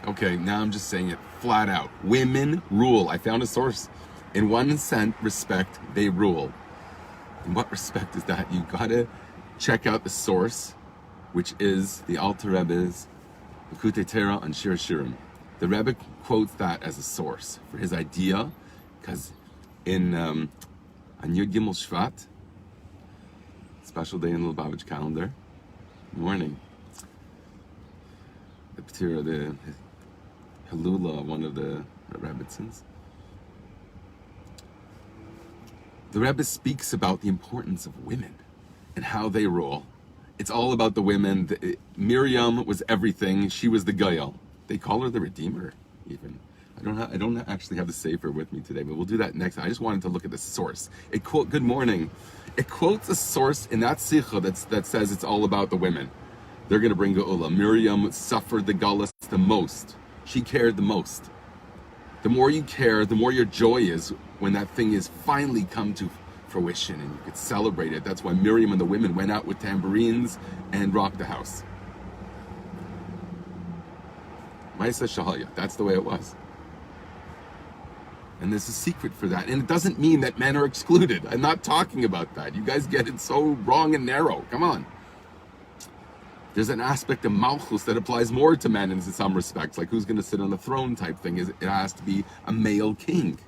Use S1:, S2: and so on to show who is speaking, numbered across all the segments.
S1: Okay, now I'm just saying it flat out. Women rule. I found a source. In one respect, they rule. In what respect is that? You gotta check out the source, which is the Alter Rebbe's Likutei Torah on Shir Shirim. The Rebbe quotes that as a source for his idea, because in on Yud Gimel Shvat, special day in the Lubavitch calendar, morning, the P'tira, the Halula, one of the Rebbitzins, the Rebbe speaks about the importance of women and how they rule. It's all about the women. Miriam was everything. She was the Gael. They call her the Redeemer, even. I don't actually have the Sefer with me today, but we'll do that next time. I just wanted to look at the source. Good morning. It quotes a source in that Sicha that says it's all about the women. They're going to bring Geula. Miriam suffered the Galus the most. She cared the most. The more you care, the more your joy is when that thing is finally come to fruition and you could celebrate it. That's why Miriam and the women went out with tambourines and rocked the house. Maisa Shahalya, that's the way it was. And there's a secret for that. And it doesn't mean that men are excluded. I'm not talking about that. You guys get it so wrong and narrow. Come on. There's an aspect of Malchus that applies more to men in some respects, like who's going to sit on the throne type thing. It has to be a male king.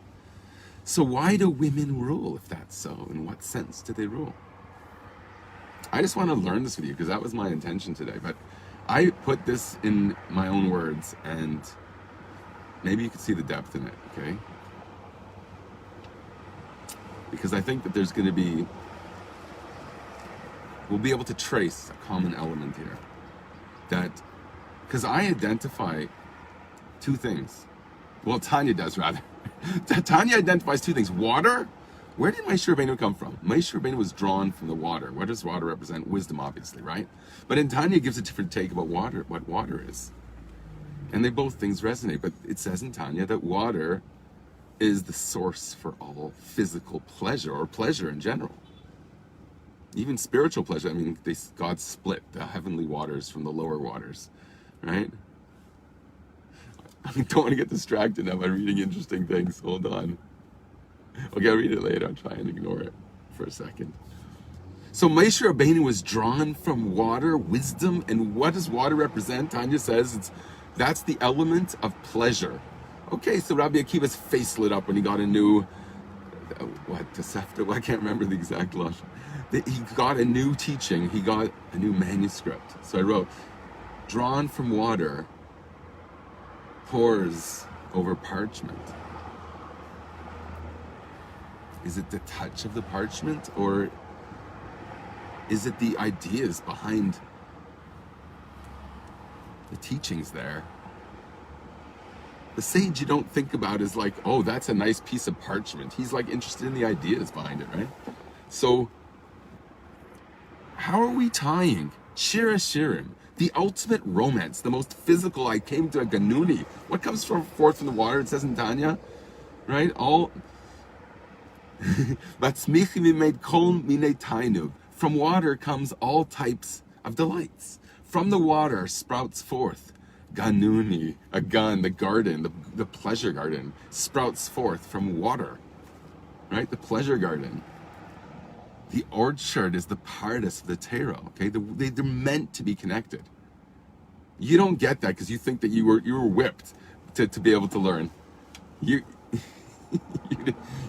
S1: So why do women rule if that's so? In what sense do they rule? I just want to learn this with you because that was my intention today. But I put this in my own words and maybe you can see the depth in it, okay? Because I think that there's going to be, we'll be able to trace a common element here. That, because I identify two things. Well, Tanya does rather. Tanya identifies two things. Water, where did Moshe Rabbeinu come from? Moshe Rabbeinu was drawn from the water. What does water represent? Wisdom, obviously, right? But in Tanya gives a different take about water, what water is. And they both things resonate, but it says in Tanya that water is the source for all physical pleasure, or pleasure in general. Even spiritual pleasure. I mean, God split the heavenly waters from the lower waters, right? I don't want to get distracted now by reading interesting things. Hold on. Okay, I'll read it later. I'll try and ignore it for a second. So Moshe Rabbeinu was drawn from water, wisdom, and what does water represent? Tanya says that's the element of pleasure. Okay, so Rabbi Akiva's face lit up when he got a new, Tosefta? Well, I can't remember the exact lashon. He got a new teaching. He got a new manuscript. So I wrote, drawn from water, pours over parchment. Is it the touch of the parchment, or is it the ideas behind the teachings there? The sage you don't think about is like, oh, that's a nice piece of parchment. He's like interested in the ideas behind it, right? So, how are we tying Shir Shirim, the ultimate romance, the most physical? I came to a Ganuni. What comes forth from the water? It says in Tanya, right? All from water comes all types of delights. From the water sprouts forth Ganuni, a gun, the garden, the pleasure garden, sprouts forth from water, right? The pleasure garden. The orchard is the Parshas of the Torah, okay? They're meant to be connected. You don't get that because you think that you were whipped to be able to learn. You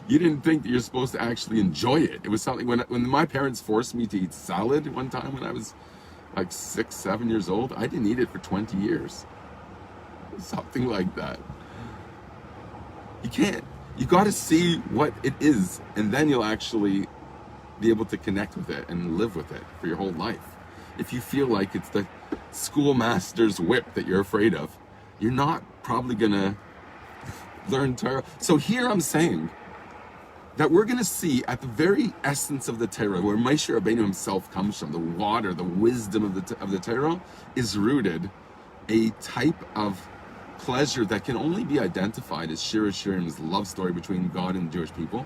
S1: didn't think that you're supposed to actually enjoy it. It was something, when my parents forced me to eat salad one time when I was like 6, 7 years old, I didn't eat it for 20 years. Something like that. You can't. You got to see what it is, and then you'll actually be able to connect with it and live with it for your whole life. If you feel like it's the schoolmaster's whip that you're afraid of, you're not probably going to learn Torah. So here I'm saying that we're going to see at the very essence of the Torah, where Moshe Rabbeinu himself comes from, the water, the wisdom of the Torah, is rooted a type of pleasure that can only be identified as Shir Shirim's love story between God and the Jewish people.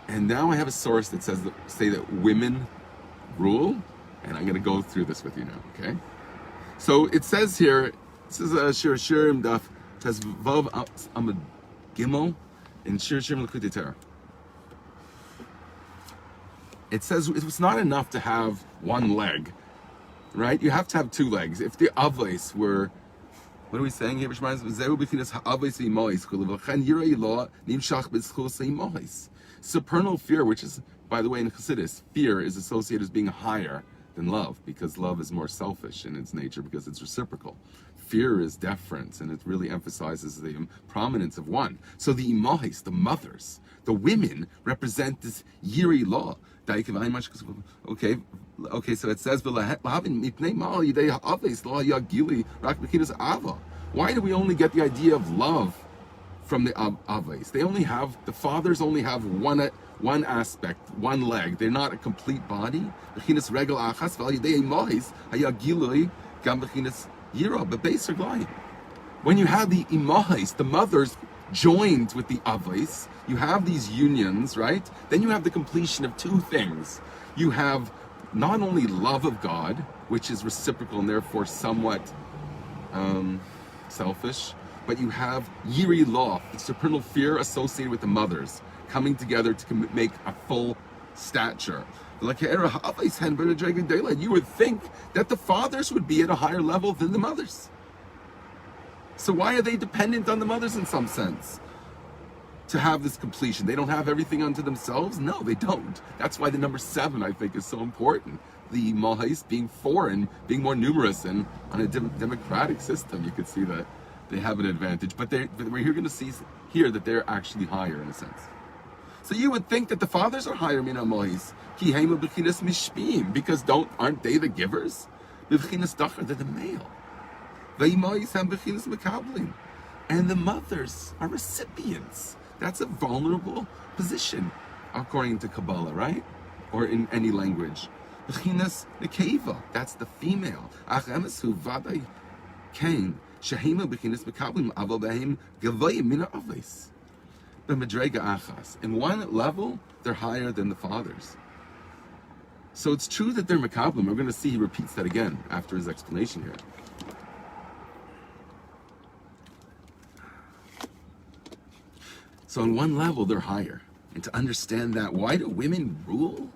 S1: And now I have a source that say that women rule, and I'm going to go through this with you now, okay? So it says here This is a Shir Shirim Daf. It says Vav Amud Gimel in Shir Shirim L'Kutei Torah. It says it's not enough to have one leg, right? You have to have two legs. If the avos were, what are we saying here? Supernal fear, which is, by the way, in Chassidus, fear is associated as being higher than love, because love is more selfish in its nature, because it's reciprocal. Fear is deference, and it really emphasizes the prominence of one. So the imahis, the mothers, the women, represent this yiri law. Okay, so it says, why do we only get the idea of love from the avos? The fathers only have one aspect, one leg. They're not a complete body. When you have the imahis, the mothers, joined with the avos, you have these unions, right? Then you have the completion of two things. You have not only love of God, which is reciprocal and therefore somewhat selfish, but you have yiri law, the supernal fear associated with the mothers, coming together to make a full stature. You would think that the fathers would be at a higher level than the mothers. So why are they dependent on the mothers in some sense to have this completion? They don't have everything unto themselves? No, they don't. That's why the number 7, I think, is so important. The Mahais being foreign, being more numerous, and on a democratic system, you could see that they have an advantage. But we're going to see here that they're actually higher in a sense. So you would think that the fathers are higher, mina Mahais, because aren't they the givers? They're the male. And the mothers are recipients. That's a vulnerable position, according to Kabbalah, right? Or in any language. That's the female. In one level, they're higher than the fathers. So it's true that they're Makablim. We're going to see he repeats that again after his explanation here. So on one level, they're higher. And to understand that, why do women rule?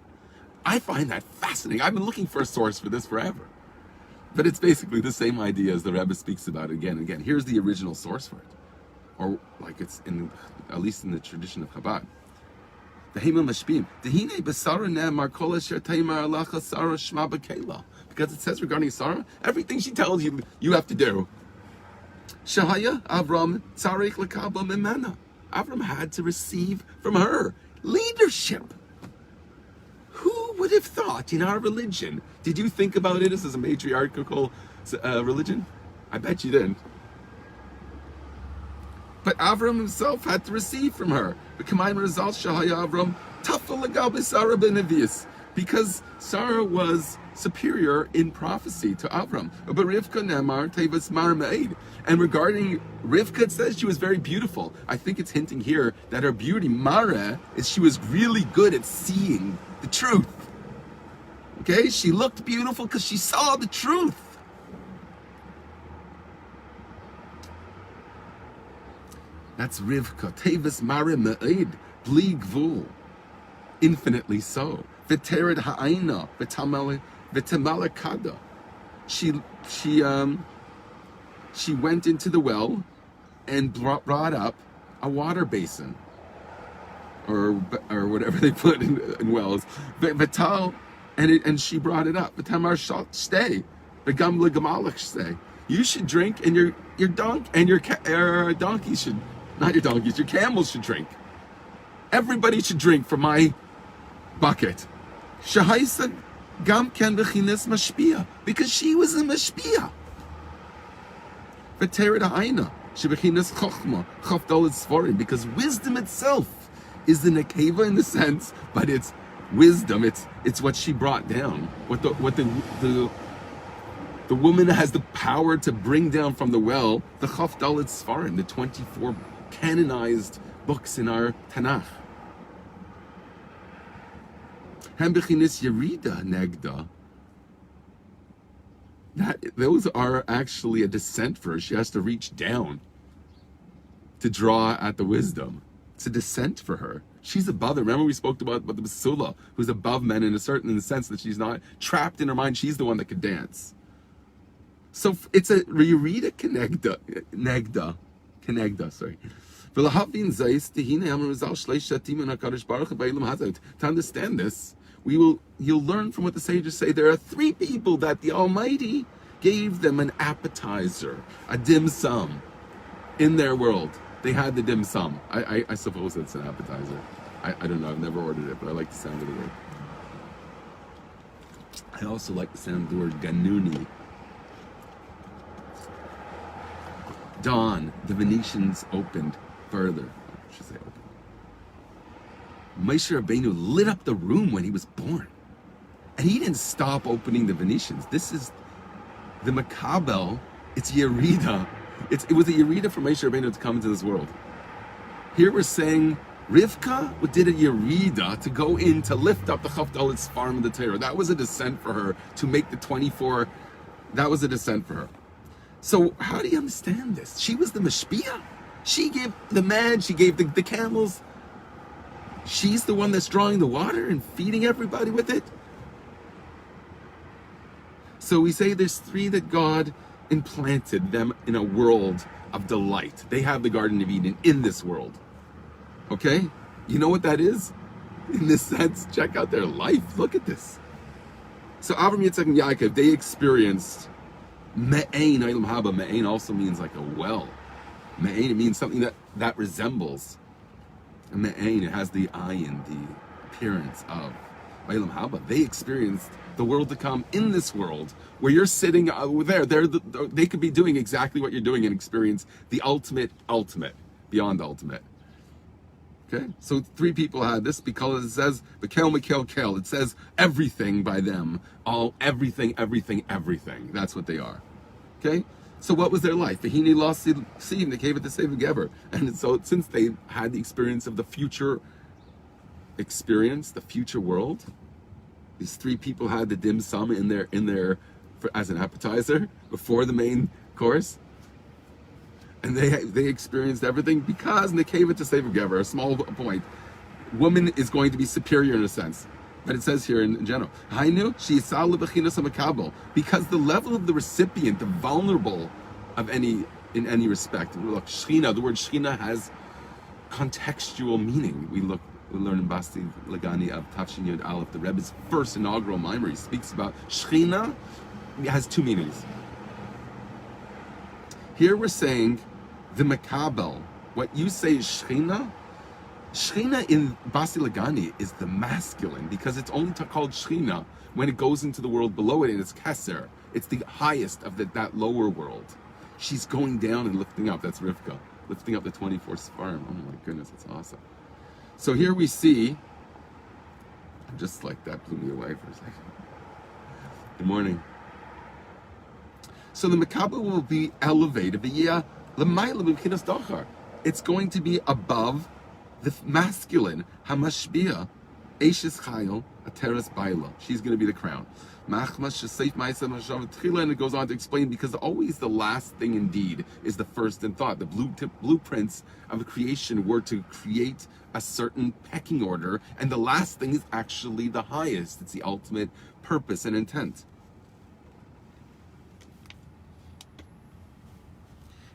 S1: I find that fascinating. I've been looking for a source for this forever. But it's basically the same idea as the Rebbe speaks about it again and again. Here's the original source for it. Or like it's at least in the tradition of Chabad. Because it says regarding Sarah, everything she tells you, you have to do. Shahaya Avram Tzarich L'Kabel Mimena. Avram had to receive from her leadership. Who would have thought in our religion? Did you think about it as a matriarchal religion? I bet you didn't. But Avram himself had to receive from her. Because Sarah was superior in prophecy to Avram. And regarding Rivka, it says she was very beautiful. I think it's hinting here that her beauty, Mara, is she was really good at seeing the truth. Okay? She looked beautiful because she saw the truth. That's Rivka. Tevis Mara Me'ed. Bli Gvul. Infinitely so. V'tered ha'aina. V'tamalakada. She went into the well and brought up a water basin, or whatever they put in wells. V'tal, and she brought it up. V'tamar stay. V'gam l'gamalach stay. You should drink, and your donkeys should, not your donkeys, your camels should drink. Everybody should drink from my bucket. Shahaisa gam ken b'chines mashpia, because she was a mashpia. Because wisdom itself is the nekeva in the sense, but it's wisdom. It's what she brought down. What the woman has the power to bring down from the well. The Chaf Dalet Sfarim, the 24 canonized books in our Tanakh. Hem bechinis yerida negda. those are actually a descent for her. She has to reach down to draw at the wisdom. It's a descent for her. She's above it. Remember we spoke about the Basula, who's above men in the sense that she's not trapped in her mind. She's the one that could dance. So it's a Yerida Kenegda, sorry. To understand this, you'll learn from what the sages say. There are three people that the Almighty gave them an appetizer, a dim sum, in their world. They had the dim sum. I suppose it's an appetizer. I don't know. I've never ordered it, but I like the sound of the word. I also like the sound of the word ganuni. Dawn, the Venetians opened further. I should say open. Moshe Rabbeinu lit up the room when he was born. And he didn't stop opening the Venetians. This is the Makabel. It's Yerida. It was a Yerida for Moshe Rabbeinu to come into this world. Here we're saying Rivka did a Yerida to go in to lift up the Chavdalit's farm of the Torah. That was a descent for her to make the 24. That was a descent for her. So how do you understand this? She was the Mashpia. She gave the man, she gave the camels. She's the one that's drawing the water and feeding everybody with it. So we say there's three that God implanted them in a world of delight. They have the Garden of Eden in this world. Okay? You know what that is? In this sense, check out their life. Look at this. So Avram, Yitzchak, and Yaakov, they experienced Me'ain Olam Haba. Me'ain also means like a well. Me'ain, it means something that resembles. And Me'ain, it has the ayin, the appearance of Olam Haba. They experienced the world to come in this world where you're sitting there. They could be doing exactly what you're doing and experience the ultimate, beyond ultimate. Okay? So three people had this because it says, Bekel, Mekel, Kel. It says everything by them. All, everything. That's what they are. Okay? So what was their life? Vahini lost seed, they gave it to save Geber. And so since they had the experience of the future world, these three people had the dim sum in their as an appetizer before the main course. And they experienced everything because they gave it to save Geber. A small point. Woman is going to be superior in a sense. But it says here in general, because the level of the recipient, the vulnerable in any respect. Look, Shechina, the word Shechina has contextual meaning. We learn in Basti Lagani of Tafshin Yud Aleph, the Rebbe's first inaugural mimer. He speaks about Shechina. It has two meanings. Here we're saying the Makabel. What you say is Shechina. Shechina in Basi Lagani is the masculine because it's only called Shechina when it goes into the world below it and it's Keser. It's the highest of that lower world. She's going down and lifting up. That's Rivka. Lifting up the 24 Sfarim. Oh my goodness, that's awesome. So here we see, just like that blew me away for a second. Good morning. So the Makabel will be elevated. It's going to be above the masculine, Hamashbia, Eishes Chayil, Ateres Baila. She's going to be the crown. And it goes on to explain because always the last thing indeed is the first in thought. The blueprints of the creation were to create a certain pecking order, and the last thing is actually the highest. It's the ultimate purpose and intent.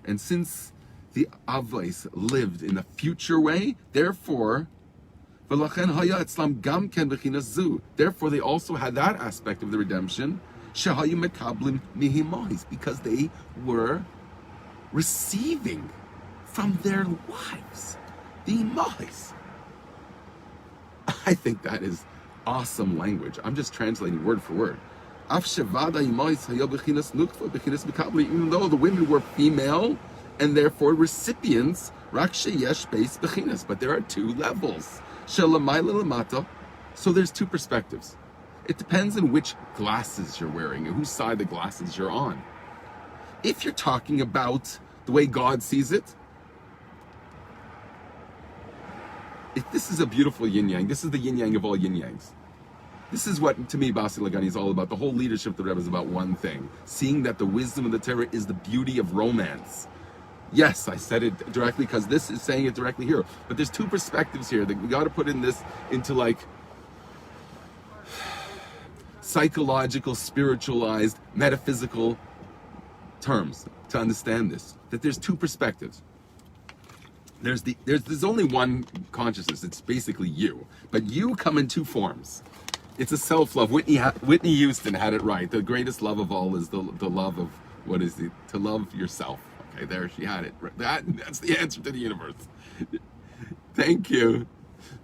S1: And since the Avos lived in a future way, therefore they also had that aspect of the redemption, because they were receiving from their wives, the imahis. I think that is awesome language. I'm just translating word for word. Even though the women were female and therefore recipients, but there are two levels. So there's two perspectives. It depends on which glasses you're wearing and whose side the glasses you're on. If you're talking about the way God sees it, if this is a beautiful yin yang, this is the yin yang of all yin yangs. This is what, to me, Basi Lagani is all about. The whole leadership of the Rebbe is about one thing. Seeing that the wisdom of the Torah is the beauty of romance. Yes, I said it directly because this is saying it directly here. But there's two perspectives here that we got to put in this into like psychological, spiritualized, metaphysical terms to understand this. That there's two perspectives. There's only one consciousness. It's basically you. But you come in two forms. It's a self-love. Whitney Houston had it right. The greatest love of all is the love of, what is it? To love yourself. Okay, there, she had it. That's the answer to the universe. Thank you.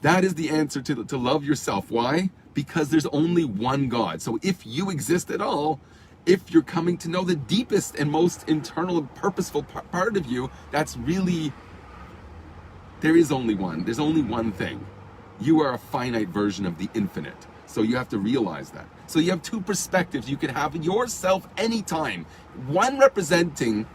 S1: That is the answer to love yourself. Why? Because there's only one God. So if you exist at all, if you're coming to know the deepest and most internal and purposeful part of you, that's really, there is only one. There's only one thing. You are a finite version of the infinite. So you have to realize that. So you have two perspectives. You can have yourself anytime. One representing,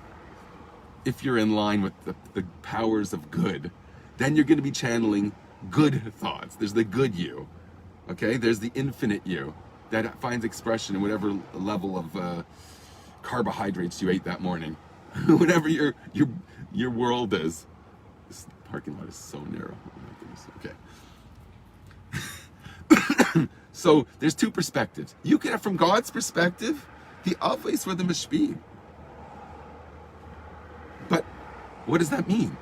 S1: if you're in line with the powers of good, then you're going to be channeling good thoughts. There's the good you. Okay? There's the infinite you that finds expression in whatever level of carbohydrates you ate that morning. Whatever your world is. This parking lot is so narrow. Oh my goodness. Okay. So there's two perspectives. You can have, from God's perspective, the Avos were the Mishpim. But what does that mean?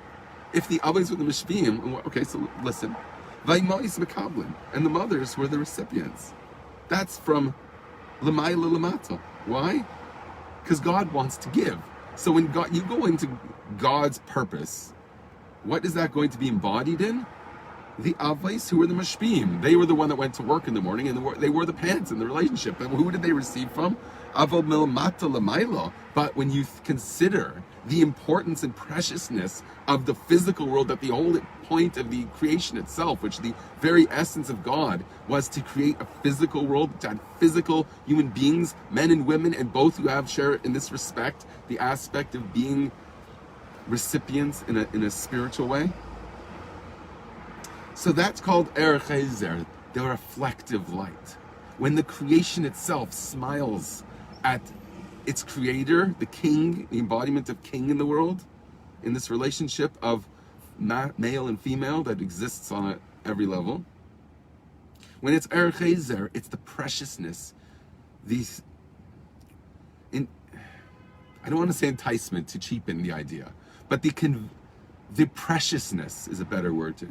S1: If the Avos were the Mishpim, okay, so listen. Vaimais Mekablin, and the mothers were the recipients. That's from Lamaila Lamata. Why? Because God wants to give. So when you go into God's purpose, what is that going to be embodied in? The Avos who were the Mashpim. They were the one that went to work in the morning, and they wore the pants in the relationship. And who did they receive from? Avol Milmata Lamailo. But when you consider the importance and preciousness of the physical world, that the whole point of the creation itself, which the very essence of God was to create a physical world, to have physical human beings, men and women, and both who have share in this respect, the aspect of being recipients in a spiritual way. So that's called Erech Ezer, the reflective light. When the creation itself smiles at its creator, the king, the embodiment of king in the world, in this relationship of male and female that exists on every level. When it's Erech Ezer, it's the preciousness, I don't want to say enticement to cheapen the idea, but the preciousness is a better word to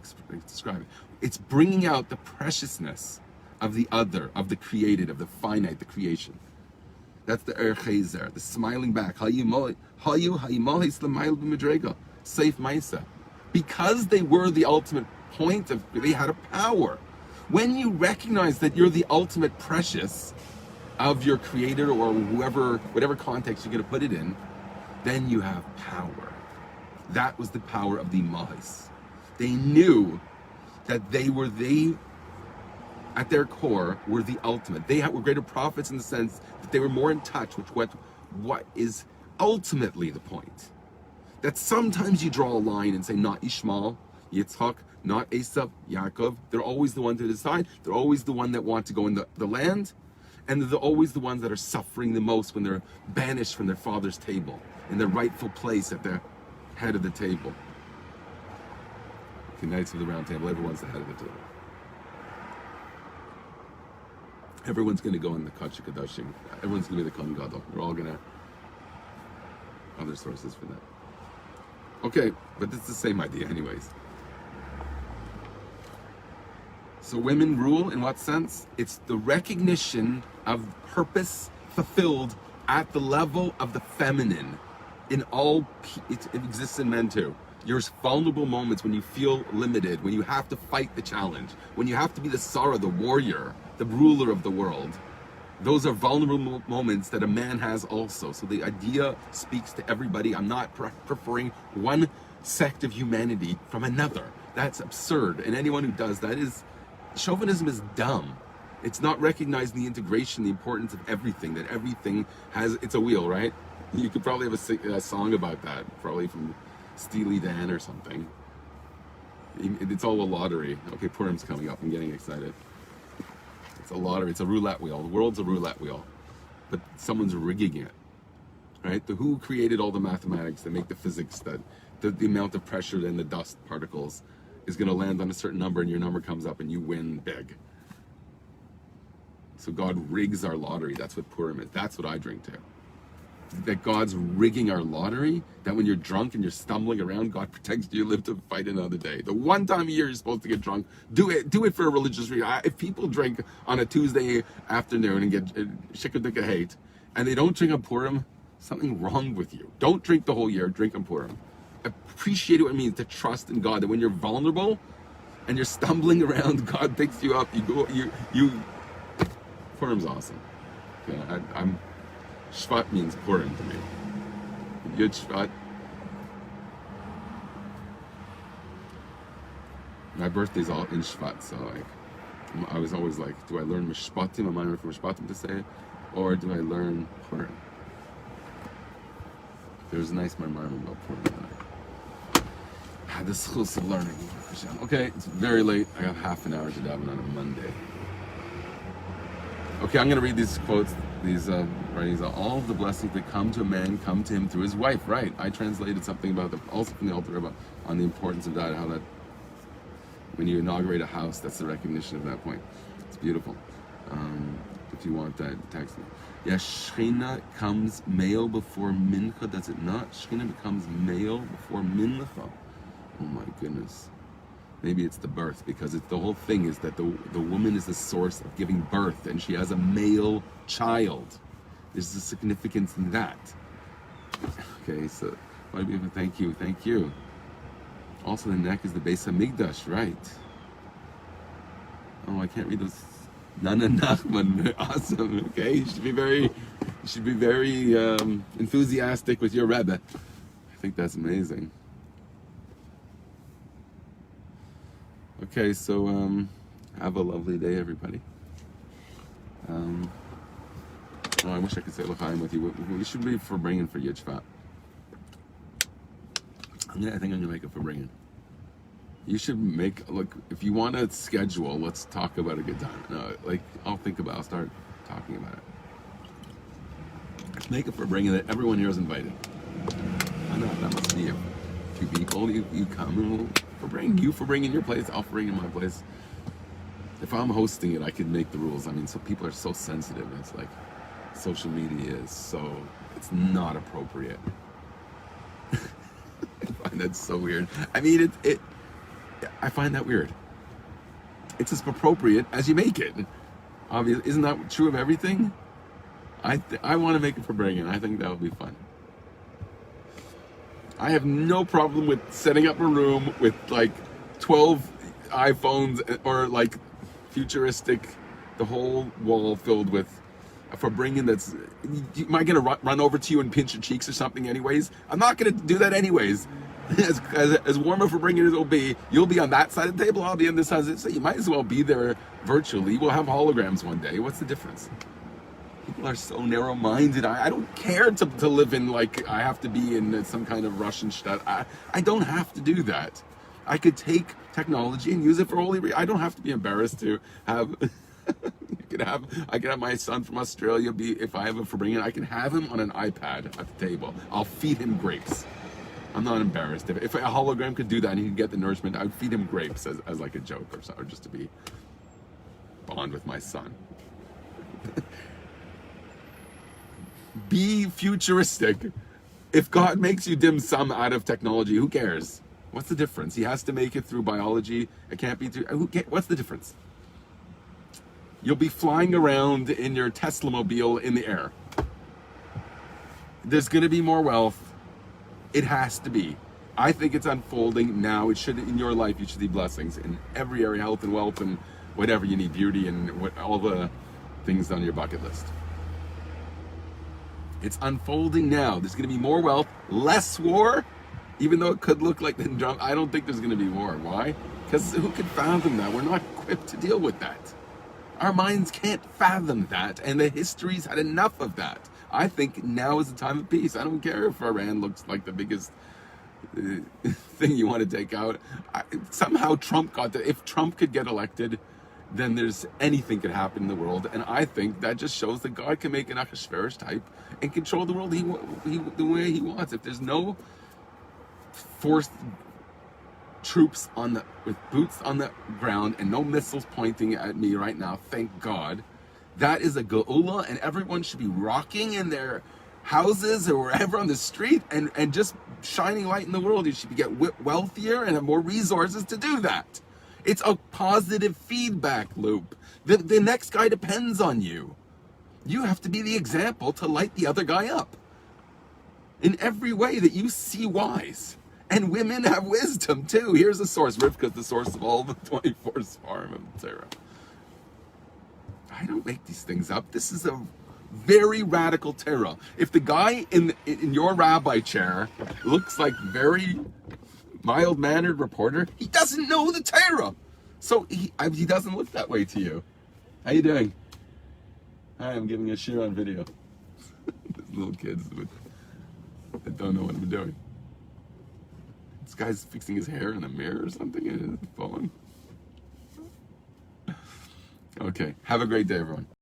S1: describe it. It's bringing out the preciousness of the other, of the created, of the finite, the creation. That's the Erech Ezer, the smiling back. Safe Maisa. Because they were the ultimate point of, they had a power. When you recognize that you're the ultimate precious of your creator or whoever, whatever context you're going to put it in, then you have power. That was the power of the Mahis. They knew that they at their core, were the ultimate. They were greater prophets in the sense that they were more in touch with what is ultimately the point. That sometimes you draw a line and say, not Ishmael, Yitzhak, not Esav, Yaakov. They're always the one to decide. They're always the one that want to go in the land. And they're always the ones that are suffering the most when they're banished from their father's table, in their rightful place at the head of the table. Okay, Knights of the Round Table, everyone's the head of the table. Everyone's going to go in the Kodesh Kodashim. Everyone's going to be the Kohen Gadol. We're all going to... Other sources for that. Okay, but it's the same idea anyways. So women rule in what sense? It's the recognition of purpose fulfilled at the level of the feminine. In all, it exists in men too. There's vulnerable moments when you feel limited, when you have to fight the challenge, when you have to be the Sarah, the warrior, the ruler of the world. Those are vulnerable moments that a man has also. So the idea speaks to everybody. I'm not preferring one sect of humanity from another. That's absurd. And anyone who does that chauvinism is dumb. It's not recognizing the integration, the importance of everything, that everything it's a wheel, right? You could probably have a song about that, probably from Steely Dan or something. It's all a lottery. Okay, Purim's coming up. I'm getting excited. It's a lottery. It's a roulette wheel. The world's a roulette wheel, but someone's rigging it, right? Who created all the mathematics that make the physics that the amount of pressure in the dust particles is going to land on a certain number, and your number comes up and you win big. So God rigs our lottery. That's what Purim is. That's what I drink to. That God's rigging our lottery, that when you're drunk and you're stumbling around, God protects you, live to fight another day. The one time a year you're supposed to get drunk, do it for a religious reason. If people drink on a Tuesday afternoon and get shikadika hate, and they don't drink on Purim, something wrong with you. Don't drink the whole year, drink on Purim. Appreciate what it means to trust in God, that when you're vulnerable and you're stumbling around, God picks you up, Purim's awesome. Yeah, Shvat means Purim to me. Yud Shvat. My birthday's all in Shvat, so I was always like, do I learn Mishpatim, a minor for Mishpatim to say, or do I learn Purim? There's a nice memorandum about Purim. I had the schus of learning. Okay, it's very late. I have half an hour to daven on a Monday. Okay, I'm going to read these quotes, these writings. All of the blessings that come to a man come to him through his wife. Right. I translated something about also from the Alter Rebbe on the importance of that, how that when you inaugurate a house, that's the recognition of that point. It's beautiful. If you want that, text me. Yeah, Shechina comes male before Mincha, does it not? Shechina becomes male before Mincha. Oh my goodness. Maybe it's the birth, because the whole thing is that the woman is the source of giving birth, and she has a male child. There's a significance in that. Okay, so thank you. Also, the neck is the Beis Hamikdash, right? Oh, I can't read those. Nana Nachman, awesome. Okay, you should be very enthusiastic with your Rebbe. I think that's amazing. Okay, so have a lovely day, everybody. I wish I could say l'chaim with you. We should be for bringing for Yud Shvat. I think I'm gonna make it for bringing. You should if you want to schedule, let's talk about a good time. I'll start talking about it. Make it for bringing it. Everyone here is invited. I know that must be a few people. You come and we'll for bringing your place. I'll bring in my place. If I'm hosting it, I can make the rules. I mean, so people are so sensitive. It's like social media it's not appropriate. I find that so weird. I mean, I find that weird. It's as appropriate as you make it. Obviously, isn't that true of everything? I want to make it for bringing. I think that would be fun. I have no problem with setting up a room with 12 iPhones or futuristic, the whole wall filled with for bringing. Am I going to run over to you and pinch your cheeks or something anyways? I'm not going to do that anyways. As warm a for bringing as it will be, you'll be on that side of the table, I'll be on this side. So you might as well be there virtually. We'll have holograms one day. What's the difference? People are so narrow-minded. I don't care to live in I have to be in some kind of Russian shtet. I don't have to do that. I could take technology and use it for holy reasons. I don't have to be embarrassed to have. I could have my son from Australia if I have a for bringing. I can have him on an iPad at the table. I'll feed him grapes. I'm not embarrassed. If a hologram could do that and he could get the nourishment, I would feed him grapes as a joke or just to be bond with my son. Be futuristic. If God makes you dim sum out of technology, who cares? What's the difference? He has to make it through biology. It can't be through. What's the difference? You'll be flying around in your Tesla mobile in the air. There's going to be more wealth. It has to be. I think it's unfolding now. It should, in your life, you should see blessings in every area, health and wealth and whatever you need, beauty and all the things on your bucket list. It's unfolding now. There's going to be more wealth, less war, even though it could look like the drum. I don't think there's going to be war. Why? Because who could fathom that? We're not equipped to deal with that. Our minds can't fathom that, and the history's had enough of that. I think now is the time of peace. I don't care if Iran looks like the biggest thing you want to take out. Somehow Trump if Trump could get elected then there's anything could happen in the world. And I think that just shows that God can make an Achashverosh type and control the world the way he wants. If there's no forced troops with boots on the ground and no missiles pointing at me right now, thank God, that is a geula, and everyone should be rocking in their houses or wherever on the street and just shining light in the world. You should get wealthier and have more resources to do that. It's a positive feedback loop. The next guy depends on you. You have to be the example to light the other guy up in every way that you see wise. And women have wisdom too. Here's a source. Rivka is the source of all the 24 Sfarim of Torah. I don't make these things up. This is a very radical Torah. If the guy in your rabbi chair looks like very mild-mannered reporter, he doesn't know the Torah. So he doesn't look that way to you. How you doing? Hi, I'm giving a shir on video. These little kids that don't know what I'm doing. This guy's fixing his hair in the mirror or something and his phone. Okay, have a great day, everyone.